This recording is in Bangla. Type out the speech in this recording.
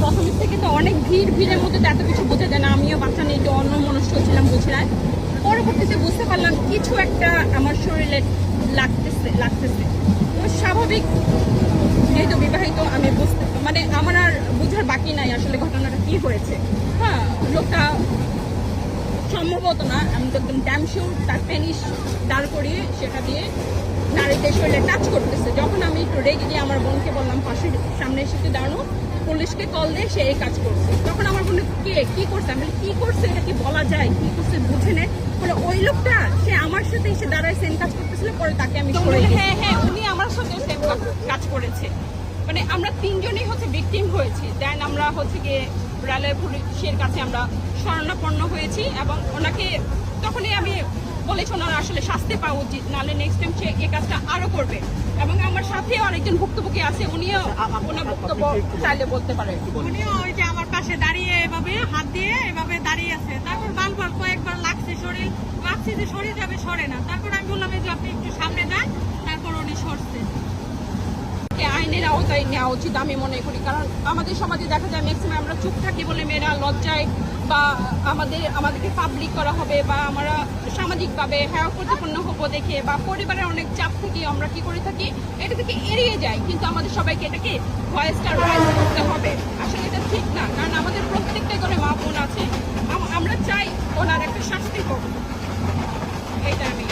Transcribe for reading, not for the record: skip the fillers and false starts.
প্রথমের থেকে তো অনেক ভিড়ের মধ্যে তো এত কিছু বোঝা যায় না, আমিও বাচ্চা নিয়ে একটু অন্য মনস্ক ছিলাম, বুঝি না। পরবর্তীতে বুঝতে পারলাম কিছু একটা আমার শরীরে লাগতেছে। তো স্বাভাবিক, যেহেতু বিবাহিত, আমি বুঝতে মানে আমার আর বুঝার বাকি নাই আসলে ঘটনাটা কি হয়েছে। হ্যাঁ, লোকটা সম্ভবত না, আমি তো একদম ড্যাম শিওর তার পেনিস দাঁড় করিয়ে সেটা দিয়ে নারীদের শরীরে টাচ করতেছে। যখন আমি একটু রেগে গিয়ে আমার বোনকে বললাম পাশের সামনে এসে দাঁড়ানো, পুলিশকে কল দিয়ে সে এই কাজ করছে। তখন আমার বোন কি করছে, আমি কি করছে এটা কি বলা যায়, কি করছে বুঝে নেয় বলে ওই লোকটা সে আমার সাথে এসে দাঁড়ায় সেম কাজ করতেছিল, পরে তাকে আমি হ্যাঁ উনি আমার সাথে সেম কাজ করেছে। মানে আমরা তিনজনই হচ্ছে ভিকটিম হয়েছি। দেন আমরা হচ্ছে গিয়ে রেলওয়ে পুলিশের কাছে আমরা শরণাপন্ন হয়েছি এবং ওনাকে তখনই আমি বলেছি ওনার আসলে শাস্তি পাওয়া উচিত, নাহলে নেক্সট টাইম সে এই কাজটা আরো করবে। এবং আমার সাথেও আরেকজন ভুক্তভোগী আছে, উনিও ওনার বক্তব্য চাইলে বলতে পারে। উনিও ওই যে আমার পাশে দাঁড়িয়ে এভাবে হাত দিয়ে এভাবে দাঁড়িয়ে আছে, তারপর বারবার কয়েকবার লাগছে শরীর, ভাবছি যে সরে যাবে, সরে না। তারপর আমি বললাম যে আপনি একটু সামনে যান, তারপর উনি সরছে। আইনের আওতায় নেওয়া উচিত আমি মনে করি, কারণ আমাদের সমাজে দেখা যায় ম্যাক্সিমাম আমরা চুপ থাকি বলে মেয়েরা লজ্জায় বা আমাদেরকে পাবলিক করা হবে বা আমরা সামাজিকভাবে হ্যাঁ প্রতিপন্ন হবো দেখে বা পরিবারের অনেক চাপ থেকে আমরা কি করে থাকি, এটা থেকে এড়িয়ে যাই। কিন্তু আমাদের সবাইকে এটাকে ভয়েসটা রাইজ করতে হবে। আসলে এটা ঠিক না, কারণ আমাদের প্রত্যেকটা ঘরে মা বোন আছে, আমরা চাই ওনার একটা শাস্তি হোক। এইটা আমি